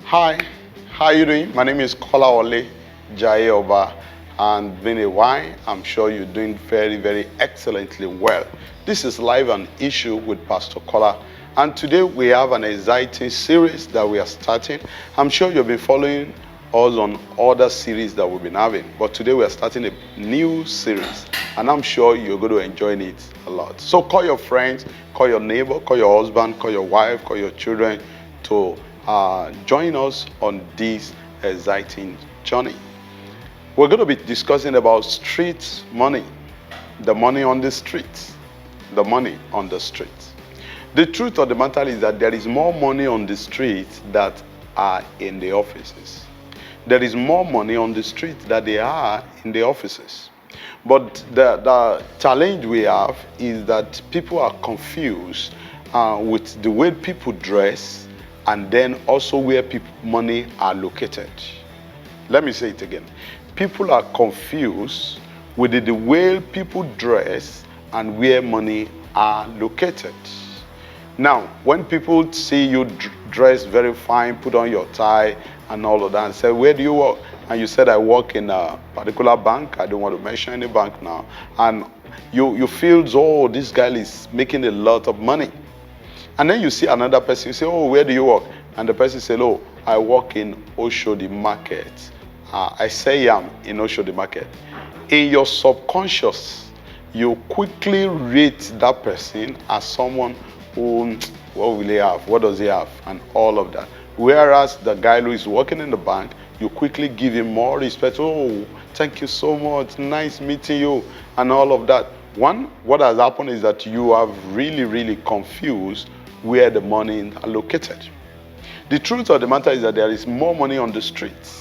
Hi, how are you doing? My name is Kola Ole Jayoba, and been a while. I'm sure you're doing very, very excellently well. This is Live and Issue with Pastor Kola, and today we have an exciting series that we are starting. I'm sure you've been following us on other series that we've been having, but today we are starting a new series, and I'm sure you're going to enjoy it a lot. So call your friends, call your neighbor, call your husband, call your wife, call your children to join us on this exciting journey. We're going to be discussing about street money, the money on the streets, the money on the streets. The truth of the matter is that there is more money on the streets that are in the offices. There is more money on the streets than there are in the offices. But the challenge we have is that people are confused with the way people dress, and then also where money are located. Let me say it again. People are confused with the way people dress and where money are located. Now, when people see you dress very fine, put on your tie and all of that, and say, where do you work? And you said, I work in a particular bank. I don't want to mention any bank now. And you feel, oh, this guy is making a lot of money. And then you see another person, you say, oh, where do you work? And the person says, oh, I work in Oshodi Market. I say I'm in Oshodi Market. In your subconscious, you quickly rate that person as someone who, what will he have? What does he have? And all of that. Whereas the guy who is working in the bank, you quickly give him more respect. Oh, thank you so much. Nice meeting you. And all of that. One, what has happened is that you have really, really confused where the money are located. The truth of the matter is that there is more money on the streets.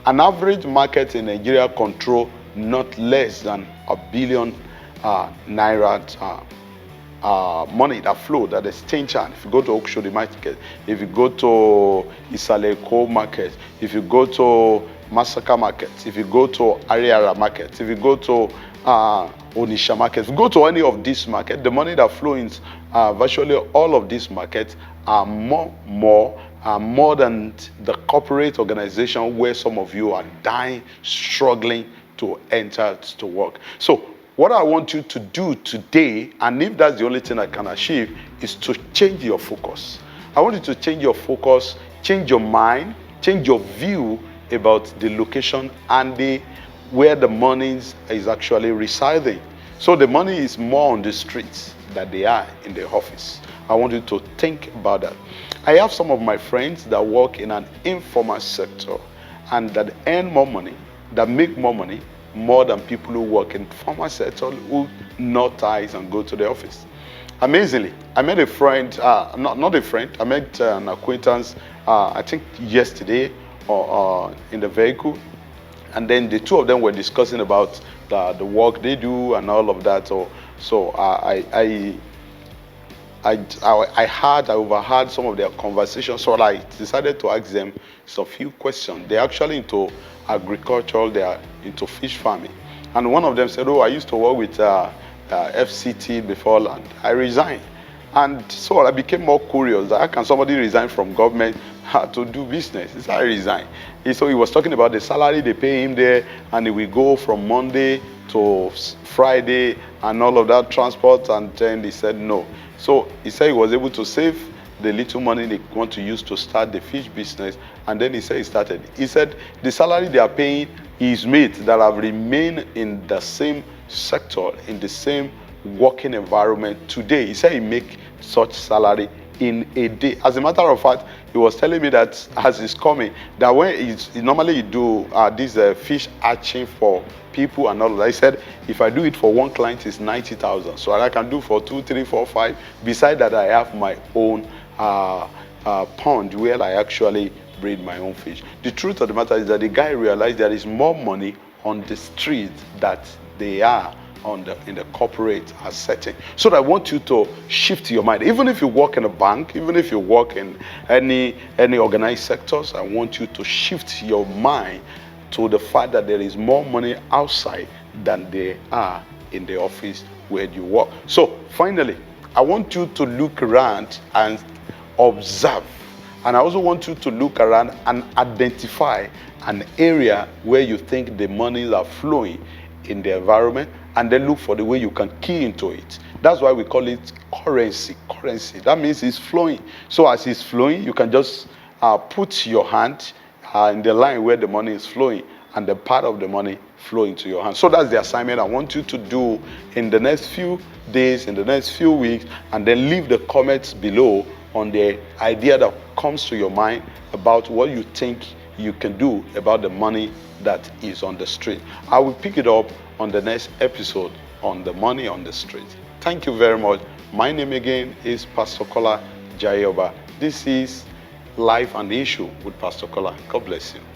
An average market in Nigeria control not less than $1 billion naira money that flow, that exchange. And if you go to Oshodi Market, if you go to Isaleko Market, if you go to Masaka Market, if you go to Ariara Market, if you go to Onisha Market, if you go to any of these markets, the money that flows in virtually all of these markets are more than the corporate organization where some of you are dying, struggling to enter to work. So what I want you to do today, and if that's the only thing I can achieve, is to change your focus. I want you to change your focus, change your mind, change your view about the location and where the money is actually residing. So the money is more on the streets than they are in the office. I want you to think about that. I have some of my friends that work in an informal sector and that earn more money, that make more money, more than people who work in formal sector who not ties and go to the office. Amazingly, I met a friend, not a friend, I met an acquaintance, I think yesterday or in the vehicle. And then the two of them were discussing about the work they do and all of that. So I overheard some of their conversations. So I decided to ask them some few questions. They're actually into agriculture. They are into fish farming. And one of them said, oh, I used to work with FCT before and I resigned. And so I became more curious. How can somebody resign from government to do business? He said, I resigned. So he was talking about the salary they pay him there, and he will go from Monday to Friday and all of that transport. And then he said no. So he said he was able to save the little money they want to use to start the fish business. And then he said he started. He said the salary they are paying his mates that have remained in the same sector, in the same working environment today. He said he make such salary in a day. As a matter of fact, he was telling me that as he's coming, that when he normally do this fish hatching for people and all of that. He said, if I do it for one client, it's 90,000. So I can do for 2, 3, 4, 5. Besides that, I have my own pond where I actually breed my own fish. The truth of the matter is that the guy realized there is more money on the street that they are in the corporate setting. So I want you to shift your mind. Even if you work in a bank, even if you work in any organized sectors, I want you to shift your mind to the fact that there is more money outside than there are in the office where you work. So finally, I want you to look around and observe. And I also want you to look around and identify an area where you think the monies are flowing in the environment, and then look for the way you can key into it. That's why we call it currency. Currency. That means it's flowing. So as it's flowing, you can just put your hand in the line where the money is flowing, and the part of the money flow into your hand. So that's the assignment I want you to do in the next few days, in the next few weeks, and then leave the comments below on the idea that comes to your mind about what you think you can do about the money that is on the street. I will pick it up on the next episode on the money on the street. Thank you very much. My name again is Pastor Kola Jayeoba. This is Life and Issue with Pastor Kola. God bless you.